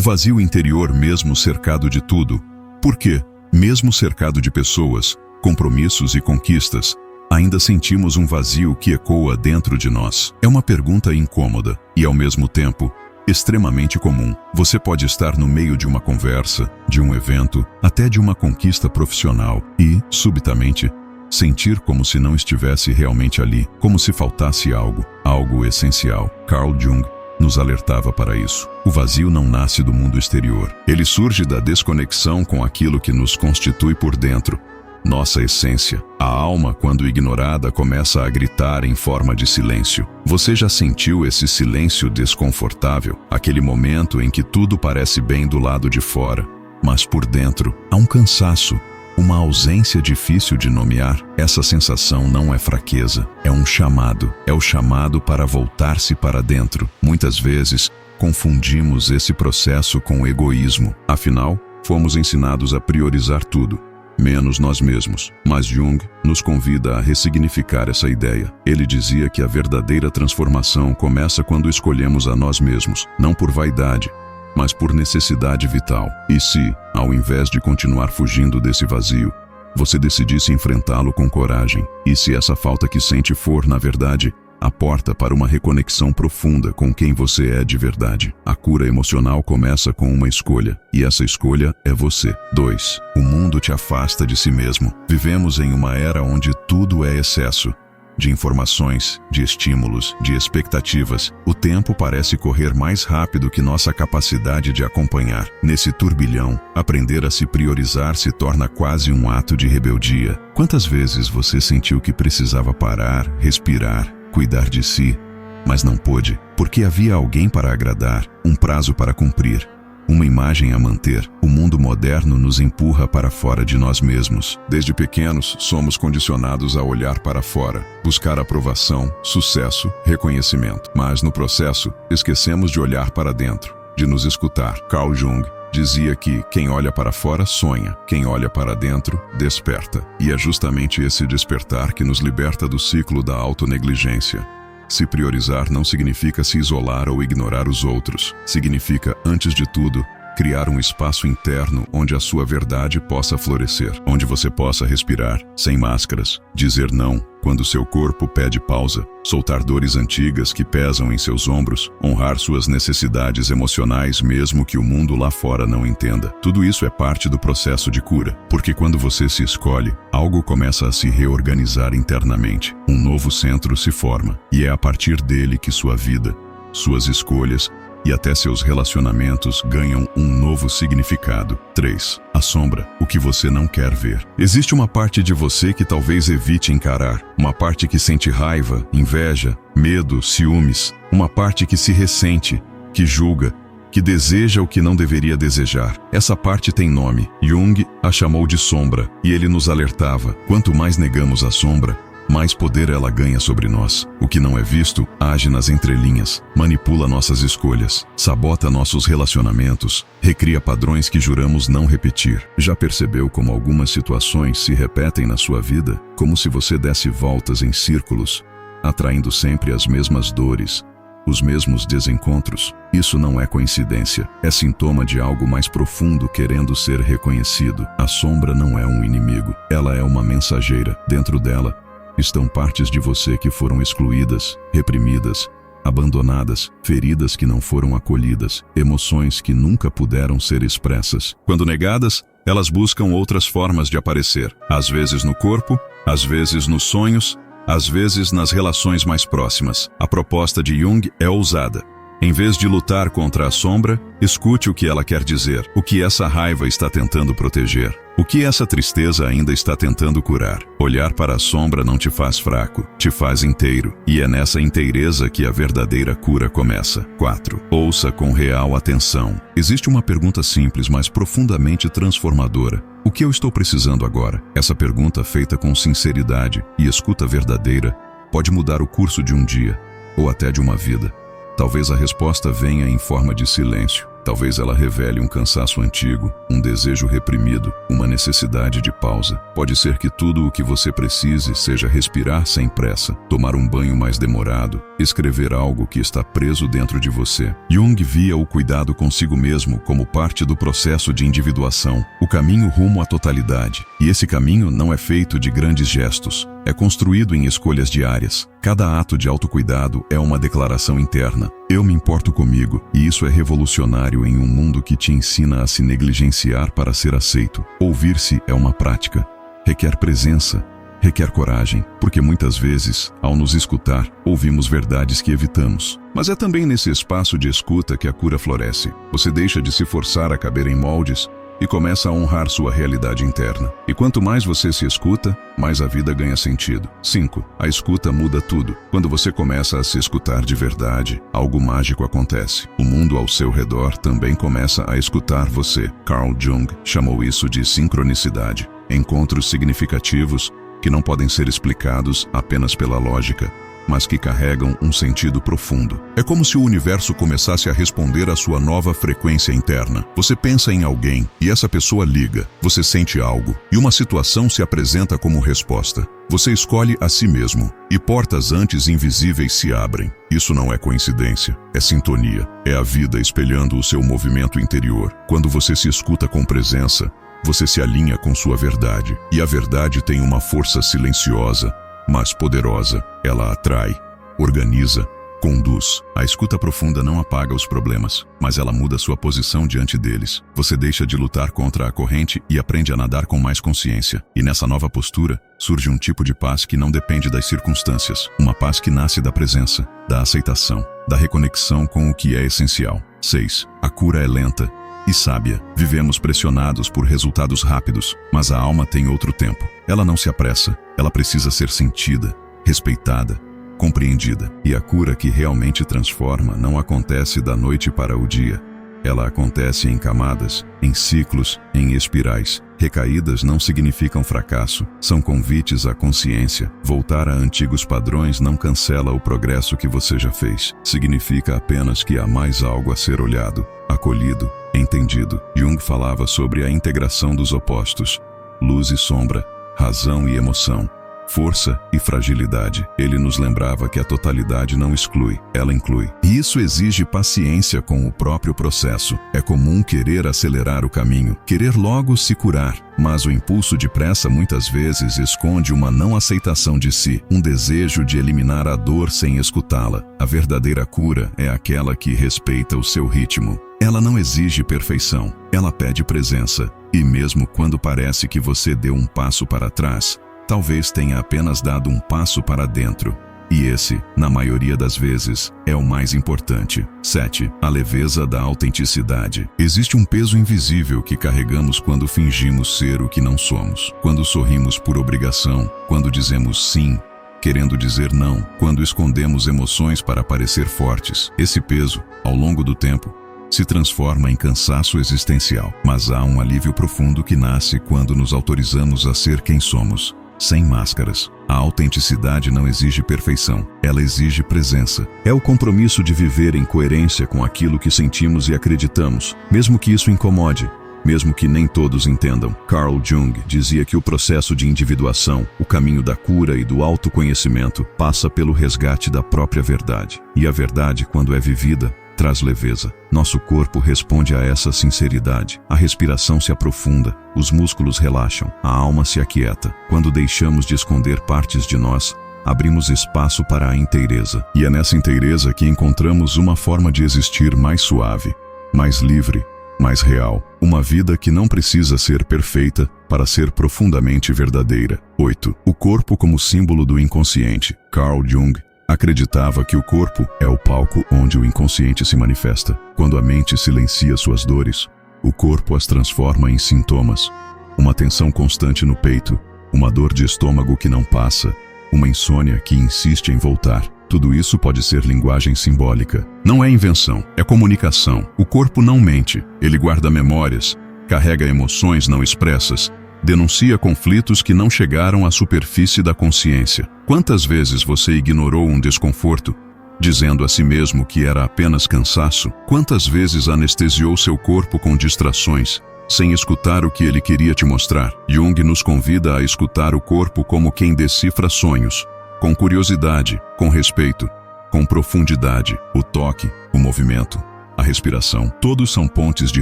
vazio interior mesmo cercado de tudo. Por quê? Mesmo cercado de pessoas, compromissos e conquistas, ainda sentimos um vazio que ecoa dentro de nós. É uma pergunta incômoda e, ao mesmo tempo, extremamente comum. Você pode estar no meio de uma conversa, de um evento, até de uma conquista profissional e, subitamente, sentir como se não estivesse realmente ali, como se faltasse algo essencial. Carl Jung nos alertava para isso. O vazio não nasce do mundo exterior. Ele surge da desconexão com aquilo que nos constitui por dentro. Nossa essência, a alma, quando ignorada, começa a gritar em forma de silêncio. Você já sentiu esse silêncio desconfortável? Aquele momento em que tudo parece bem do lado de fora, mas por dentro há um cansaço, uma ausência difícil de nomear. Essa sensação não é fraqueza, é um chamado. É o chamado para voltar-se para dentro. Muitas vezes, confundimos esse processo com egoísmo. Afinal, fomos ensinados a priorizar tudo, menos nós mesmos. Mas Jung nos convida a ressignificar essa ideia. Ele dizia que a verdadeira transformação começa quando escolhemos a nós mesmos, não por vaidade, mas por necessidade vital. E se, ao invés de continuar fugindo desse vazio, você decidisse enfrentá-lo com coragem? E se essa falta que sente for, na verdade, a porta para uma reconexão profunda com quem você é de verdade? A cura emocional começa com uma escolha, e essa escolha é você. 2. O mundo te afasta de si mesmo. Vivemos em uma era onde tudo é excesso. De informações, de estímulos, de expectativas. O tempo parece correr mais rápido que nossa capacidade de acompanhar. Nesse turbilhão, aprender a se priorizar se torna quase um ato de rebeldia. Quantas vezes você sentiu que precisava parar, respirar, cuidar de si, mas não pôde, porque havia alguém para agradar, um prazo para cumprir, uma imagem a manter? O mundo moderno nos empurra para fora de nós mesmos. Desde pequenos, somos condicionados a olhar para fora, buscar aprovação, sucesso, reconhecimento. Mas no processo, esquecemos de olhar para dentro, de nos escutar. Carl Jung dizia que quem olha para fora sonha, quem olha para dentro desperta. E é justamente esse despertar que nos liberta do ciclo da autonegligência. Se priorizar não significa se isolar ou ignorar os outros. Significa, antes de tudo, criar um espaço interno onde a sua verdade possa florescer, onde você possa respirar, sem máscaras, dizer não quando seu corpo pede pausa, soltar dores antigas que pesam em seus ombros, honrar suas necessidades emocionais mesmo que o mundo lá fora não entenda. Tudo isso é parte do processo de cura, porque quando você se escolhe, algo começa a se reorganizar internamente. Um novo centro se forma, e é a partir dele que sua vida, suas escolhas e até seus relacionamentos ganham um novo significado. 3. A sombra, o que você não quer ver. Existe uma parte de você que talvez evite encarar, uma parte que sente raiva, inveja, medo, ciúmes, uma parte que se ressente, que julga, que deseja o que não deveria desejar. Essa parte tem nome. Jung a chamou de sombra, e ele nos alertava: quanto mais negamos a sombra, mais poder ela ganha sobre nós. O que não é visto age nas entrelinhas, manipula nossas escolhas, sabota nossos relacionamentos, recria padrões que juramos não repetir. Já percebeu como algumas situações se repetem na sua vida? Como se você desse voltas em círculos, atraindo sempre as mesmas dores, os mesmos desencontros? Isso não é coincidência, é sintoma de algo mais profundo querendo ser reconhecido. A sombra não é um inimigo, ela é uma mensageira. Dentro dela estão partes de você que foram excluídas, reprimidas, abandonadas, feridas que não foram acolhidas, emoções que nunca puderam ser expressas. Quando negadas, elas buscam outras formas de aparecer, às vezes no corpo, às vezes nos sonhos, às vezes nas relações mais próximas. A proposta de Jung é ousada. Em vez de lutar contra a sombra, escute o que ela quer dizer, o que essa raiva está tentando proteger, o que essa tristeza ainda está tentando curar. Olhar para a sombra não te faz fraco, te faz inteiro, e é nessa inteireza que a verdadeira cura começa. 4. Ouça com real atenção. Existe uma pergunta simples, mas profundamente transformadora. O que eu estou precisando agora? Essa pergunta, feita com sinceridade e escuta verdadeira, pode mudar o curso de um dia, ou até de uma vida. Talvez a resposta venha em forma de silêncio. Talvez ela revele um cansaço antigo, um desejo reprimido, uma necessidade de pausa. Pode ser que tudo o que você precise seja respirar sem pressa, tomar um banho mais demorado, escrever algo que está preso dentro de você. Jung via o cuidado consigo mesmo como parte do processo de individuação, o caminho rumo à totalidade. E esse caminho não é feito de grandes gestos, é construído em escolhas diárias. Cada ato de autocuidado é uma declaração interna. Eu me importo comigo, e isso é revolucionário em um mundo que te ensina a se negligenciar para ser aceito. Ouvir-se é uma prática. Requer presença, requer coragem, porque muitas vezes, ao nos escutar, ouvimos verdades que evitamos. Mas é também nesse espaço de escuta que a cura floresce. Você deixa de se forçar a caber em moldes e começa a honrar sua realidade interna. E quanto mais você se escuta, mais a vida ganha sentido. 5. A escuta muda tudo. Quando você começa a se escutar de verdade, algo mágico acontece. O mundo ao seu redor também começa a escutar você. Carl Jung chamou isso de sincronicidade. Encontros significativos que não podem ser explicados apenas pela lógica, mas que carregam um sentido profundo. É como se o universo começasse a responder à sua nova frequência interna. Você pensa em alguém e essa pessoa liga. Você sente algo e uma situação se apresenta como resposta. Você escolhe a si mesmo e portas antes invisíveis se abrem. Isso não é coincidência, é sintonia. É a vida espelhando o seu movimento interior. Quando você se escuta com presença, você se alinha com sua verdade. E a verdade tem uma força silenciosa, mas poderosa. Ela atrai, organiza, conduz. A escuta profunda não apaga os problemas, mas ela muda sua posição diante deles. Você deixa de lutar contra a corrente e aprende a nadar com mais consciência. E nessa nova postura, surge um tipo de paz que não depende das circunstâncias. Uma paz que nasce da presença, da aceitação, da reconexão com o que é essencial. 6. A cura é lenta e sábia. Vivemos pressionados por resultados rápidos, mas a alma tem outro tempo. Ela não se apressa, ela precisa ser sentida, respeitada, compreendida. E a cura que realmente transforma não acontece da noite para o dia. Ela acontece em camadas, em ciclos, em espirais. Recaídas não significam fracasso, são convites à consciência. Voltar a antigos padrões não cancela o progresso que você já fez. Significa apenas que há mais algo a ser olhado, acolhido, entendido. Jung falava sobre a integração dos opostos, luz e sombra, razão e emoção, força e fragilidade. Ele nos lembrava que a totalidade não exclui, ela inclui. E isso exige paciência com o próprio processo. É comum querer acelerar o caminho, querer logo se curar, mas o impulso de pressa muitas vezes esconde uma não aceitação de si, um desejo de eliminar a dor sem escutá-la. A verdadeira cura é aquela que respeita o seu ritmo. Ela não exige perfeição, ela pede presença. E mesmo quando parece que você deu um passo para trás, talvez tenha apenas dado um passo para dentro. E esse, na maioria das vezes, é o mais importante. 7. A leveza da autenticidade. Existe um peso invisível que carregamos quando fingimos ser o que não somos. Quando sorrimos por obrigação, quando dizemos sim, querendo dizer não, quando escondemos emoções para parecer fortes. Esse peso, ao longo do tempo, se transforma em cansaço existencial. Mas há um alívio profundo que nasce quando nos autorizamos a ser quem somos, sem máscaras. A autenticidade não exige perfeição, ela exige presença. É o compromisso de viver em coerência com aquilo que sentimos e acreditamos, mesmo que isso incomode, mesmo que nem todos entendam. Carl Jung dizia que o processo de individuação, o caminho da cura e do autoconhecimento, passa pelo resgate da própria verdade. E a verdade, quando é vivida, traz leveza. Nosso corpo responde a essa sinceridade. A respiração se aprofunda, os músculos relaxam, a alma se aquieta. Quando deixamos de esconder partes de nós, abrimos espaço para a inteireza. E é nessa inteireza que encontramos uma forma de existir mais suave, mais livre, mais real. Uma vida que não precisa ser perfeita para ser profundamente verdadeira. 8. O corpo como símbolo do inconsciente. Carl Jung acreditava que o corpo é o palco onde o inconsciente se manifesta. Quando a mente silencia suas dores, o corpo as transforma em sintomas. Uma tensão constante no peito, uma dor de estômago que não passa, uma insônia que insiste em voltar. Tudo isso pode ser linguagem simbólica. Não é invenção, é comunicação. O corpo não mente, ele guarda memórias, carrega emoções não expressas, denuncia conflitos que não chegaram à superfície da consciência. Quantas vezes você ignorou um desconforto, dizendo a si mesmo que era apenas cansaço? Quantas vezes anestesiou seu corpo com distrações, sem escutar o que ele queria te mostrar? Jung nos convida a escutar o corpo como quem decifra sonhos, com curiosidade, com respeito, com profundidade, o toque, o movimento, a respiração. Todos são pontes de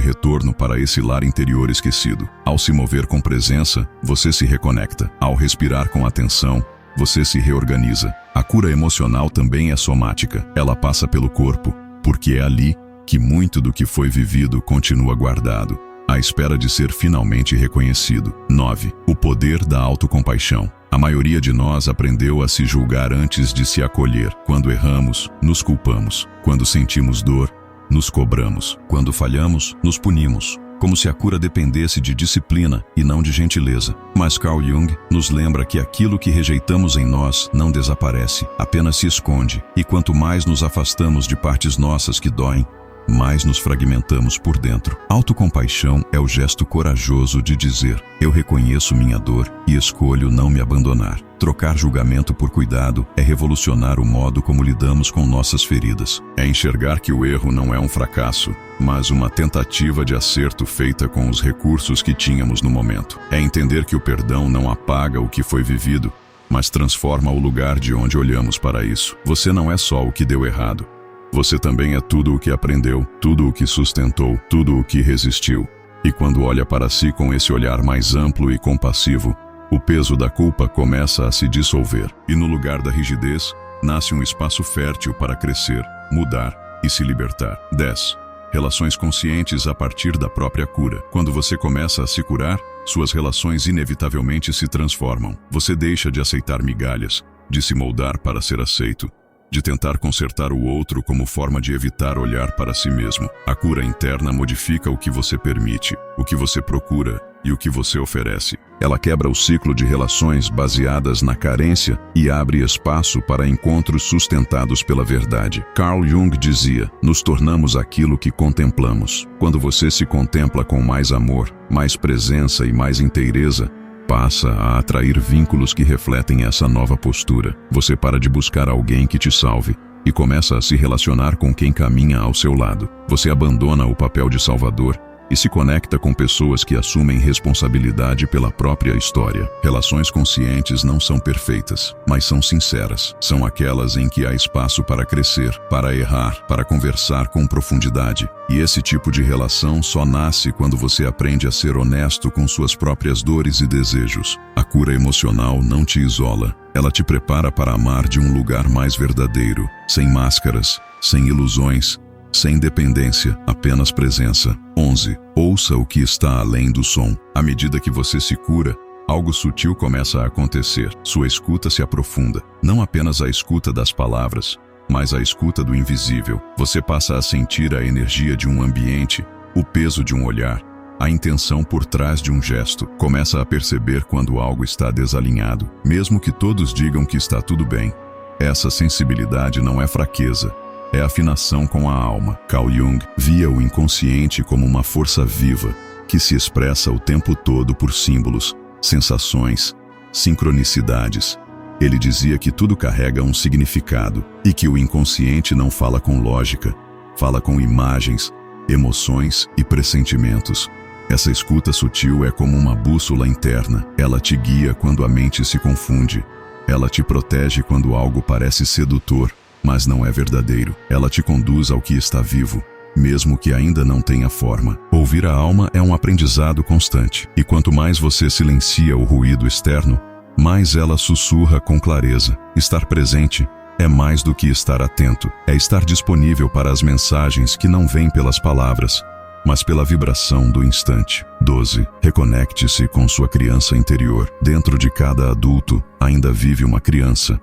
retorno para esse lar interior esquecido. Ao se mover com presença, você se reconecta. Ao respirar com atenção, você se reorganiza. A cura emocional também é somática. Ela passa pelo corpo, porque é ali que muito do que foi vivido continua guardado, à espera de ser finalmente reconhecido. 9. O poder da autocompaixão. A maioria de nós aprendeu a se julgar antes de se acolher. Quando erramos, nos culpamos. Quando sentimos dor, nos cobramos. Quando falhamos, nos punimos, como se a cura dependesse de disciplina e não de gentileza. Mas Carl Jung nos lembra que aquilo que rejeitamos em nós não desaparece, apenas se esconde. E quanto mais nos afastamos de partes nossas que doem, mais nos fragmentamos por dentro. Autocompaixão é o gesto corajoso de dizer: eu reconheço minha dor e escolho não me abandonar. Trocar julgamento por cuidado é revolucionar o modo como lidamos com nossas feridas. É enxergar que o erro não é um fracasso, mas uma tentativa de acerto feita com os recursos que tínhamos no momento. É entender que o perdão não apaga o que foi vivido, mas transforma o lugar de onde olhamos para isso. Você não é só o que deu errado. Você também é tudo o que aprendeu, tudo o que sustentou, tudo o que resistiu. E quando olha para si com esse olhar mais amplo e compassivo, o peso da culpa começa a se dissolver. E no lugar da rigidez, nasce um espaço fértil para crescer, mudar e se libertar. 10. Relações conscientes a partir da própria cura. Quando você começa a se curar, suas relações inevitavelmente se transformam. Você deixa de aceitar migalhas, de se moldar para ser aceito, de tentar consertar o outro como forma de evitar olhar para si mesmo. A cura interna modifica o que você permite, o que você procura e o que você oferece. Ela quebra o ciclo de relações baseadas na carência e abre espaço para encontros sustentados pela verdade. Carl Jung dizia: nos tornamos aquilo que contemplamos. Quando você se contempla com mais amor, mais presença e mais inteireza, passa a atrair vínculos que refletem essa nova postura. Você para de buscar alguém que te salve e começa a se relacionar com quem caminha ao seu lado. Você abandona o papel de salvador e se conecta com pessoas que assumem responsabilidade pela própria história. Relações conscientes não são perfeitas, mas são sinceras. São aquelas em que há espaço para crescer, para errar, para conversar com profundidade. E esse tipo de relação só nasce quando você aprende a ser honesto com suas próprias dores e desejos. A cura emocional não te isola. Ela te prepara para amar de um lugar mais verdadeiro, sem máscaras, sem ilusões, sem dependência, apenas presença. 11. Ouça o que está além do som. À medida que você se cura, algo sutil começa a acontecer. Sua escuta se aprofunda. Não apenas a escuta das palavras, mas a escuta do invisível. Você passa a sentir a energia de um ambiente, o peso de um olhar, a intenção por trás de um gesto. Começa a perceber quando algo está desalinhado. Mesmo que todos digam que está tudo bem, essa sensibilidade não é fraqueza. É afinação com a alma. Carl Jung via o inconsciente como uma força viva que se expressa o tempo todo por símbolos, sensações, sincronicidades. Ele dizia que tudo carrega um significado e que o inconsciente não fala com lógica, fala com imagens, emoções e pressentimentos. Essa escuta sutil é como uma bússola interna. Ela te guia quando a mente se confunde. Ela te protege quando algo parece sedutor, mas não é verdadeiro. Ela te conduz ao que está vivo, mesmo que ainda não tenha forma. Ouvir a alma é um aprendizado constante, e quanto mais você silencia o ruído externo, mais ela sussurra com clareza. Estar presente é mais do que estar atento, é estar disponível para as mensagens que não vêm pelas palavras, mas pela vibração do instante. 12. Reconecte-se com sua criança interior. Dentro de cada adulto ainda vive uma criança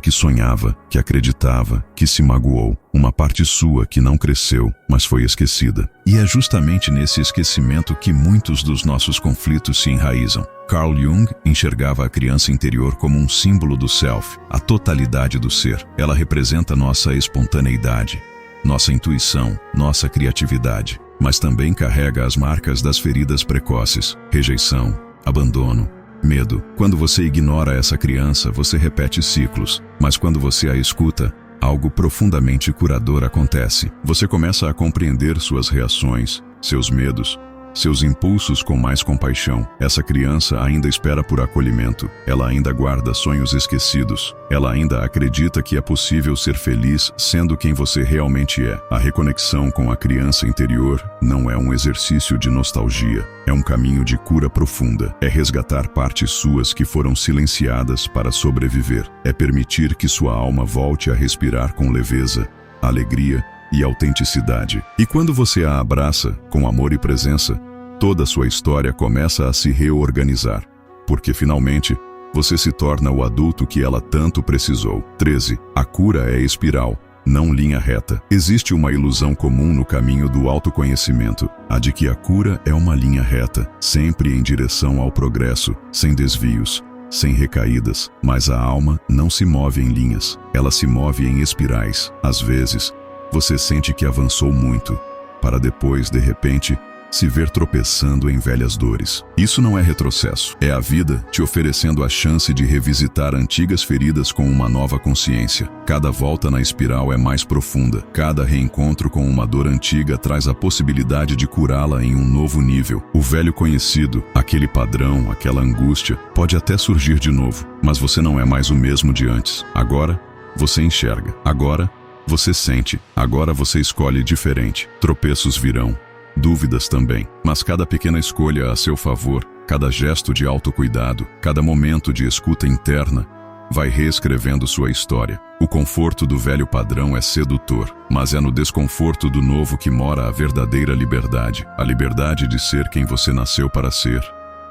que sonhava, que acreditava, que se magoou. Uma parte sua que não cresceu, mas foi esquecida. E é justamente nesse esquecimento que muitos dos nossos conflitos se enraizam. Carl Jung enxergava a criança interior como um símbolo do self, a totalidade do ser. Ela representa nossa espontaneidade, nossa intuição, nossa criatividade, mas também carrega as marcas das feridas precoces, rejeição, abandono, medo. Quando você ignora essa criança, você repete ciclos, mas quando você a escuta, algo profundamente curador acontece. Você começa a compreender suas reações, seus medos, seus impulsos com mais compaixão. Essa criança ainda espera por acolhimento, ela ainda guarda sonhos esquecidos, ela ainda acredita que é possível ser feliz sendo quem você realmente é. A reconexão com a criança interior não é um exercício de nostalgia, é um caminho de cura profunda, é resgatar partes suas que foram silenciadas para sobreviver, é permitir que sua alma volte a respirar com leveza, alegria e autenticidade. E quando você a abraça com amor e presença, toda a sua história começa a se reorganizar, porque finalmente você se torna o adulto que ela tanto precisou. 13. A cura é espiral, não linha reta. Existe uma ilusão comum no caminho do autoconhecimento, a de que a cura é uma linha reta, sempre em direção ao progresso, sem desvios, sem recaídas. Mas a alma não se move em linhas, ela se move em espirais. Às vezes, você sente que avançou muito, para depois, de repente, se ver tropeçando em velhas dores. Isso não é retrocesso, é a vida te oferecendo a chance de revisitar antigas feridas com uma nova consciência. Cada volta na espiral é mais profunda, cada reencontro com uma dor antiga traz a possibilidade de curá-la em um novo nível. O velho conhecido, aquele padrão, aquela angústia, pode até surgir de novo, mas você não é mais o mesmo de antes. Agora, você enxerga. Agora, você sente. Agora você escolhe diferente. Tropeços virão, dúvidas também, mas cada pequena escolha a seu favor, cada gesto de autocuidado, cada momento de escuta interna, vai reescrevendo sua história. O conforto do velho padrão é sedutor, mas é no desconforto do novo que mora a verdadeira liberdade, a liberdade de ser quem você nasceu para ser,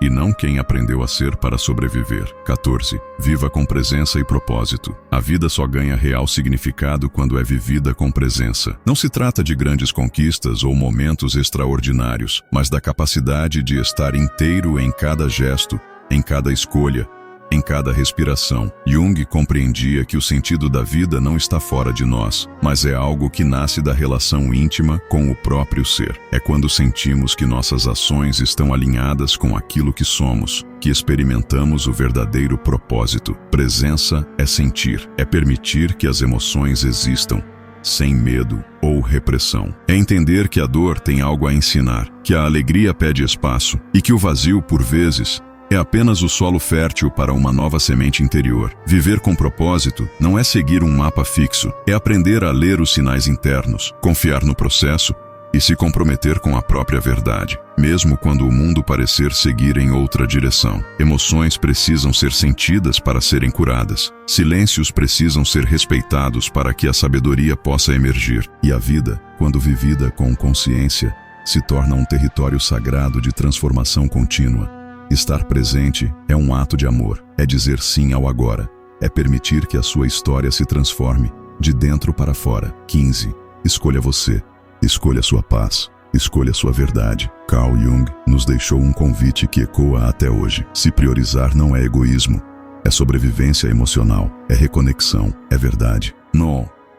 e não quem aprendeu a ser para sobreviver. 14. Viva com presença e propósito. A vida só ganha real significado quando é vivida com presença. Não se trata de grandes conquistas ou momentos extraordinários, mas da capacidade de estar inteiro em cada gesto, em cada escolha, em cada respiração. Jung compreendia que o sentido da vida não está fora de nós, mas é algo que nasce da relação íntima com o próprio ser. É quando sentimos que nossas ações estão alinhadas com aquilo que somos, que experimentamos o verdadeiro propósito. Presença é sentir, é permitir que as emoções existam, sem medo ou repressão. É entender que a dor tem algo a ensinar, que a alegria pede espaço e que o vazio, por vezes, é apenas o solo fértil para uma nova semente interior. Viver com propósito não é seguir um mapa fixo, é aprender a ler os sinais internos, confiar no processo e se comprometer com a própria verdade, mesmo quando o mundo parecer seguir em outra direção. Emoções precisam ser sentidas para serem curadas. Silêncios precisam ser respeitados para que a sabedoria possa emergir. E a vida, quando vivida com consciência, se torna um território sagrado de transformação contínua. Estar presente é um ato de amor, é dizer sim ao agora, é permitir que a sua história se transforme, de dentro para fora. 15. Escolha você, escolha sua paz, escolha sua verdade. Carl Jung nos deixou um convite que ecoa até hoje. Se priorizar não é egoísmo, é sobrevivência emocional, é reconexão, é verdade.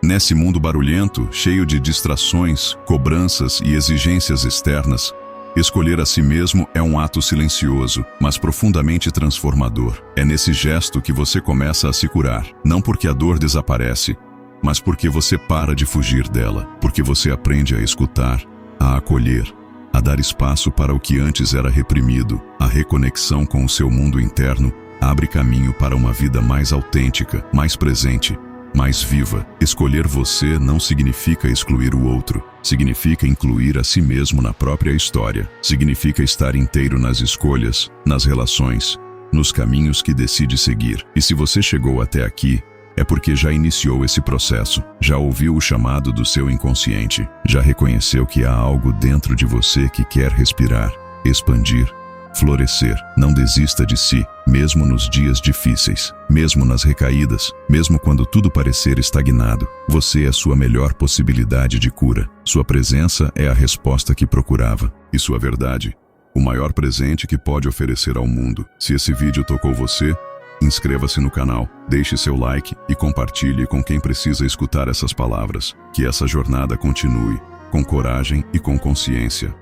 Nesse mundo barulhento, cheio de distrações, cobranças e exigências externas, escolher a si mesmo é um ato silencioso, mas profundamente transformador. É nesse gesto que você começa a se curar, não porque a dor desaparece, mas porque você para de fugir dela, porque você aprende a escutar, a acolher, a dar espaço para o que antes era reprimido. A reconexão com o seu mundo interno abre caminho para uma vida mais autêntica, mais presente, mais viva. Escolher você não significa excluir o outro, significa incluir a si mesmo na própria história, significa estar inteiro nas escolhas, nas relações, nos caminhos que decide seguir. E se você chegou até aqui, é porque já iniciou esse processo, já ouviu o chamado do seu inconsciente, já reconheceu que há algo dentro de você que quer respirar, expandir, florescer. Não desista de si, mesmo nos dias difíceis, mesmo nas recaídas, mesmo quando tudo parecer estagnado. Você é sua melhor possibilidade de cura. Sua presença é a resposta que procurava. E sua verdade, o maior presente que pode oferecer ao mundo. Se esse vídeo tocou você, inscreva-se no canal, deixe seu like e compartilhe com quem precisa escutar essas palavras. Que essa jornada continue, com coragem e com consciência.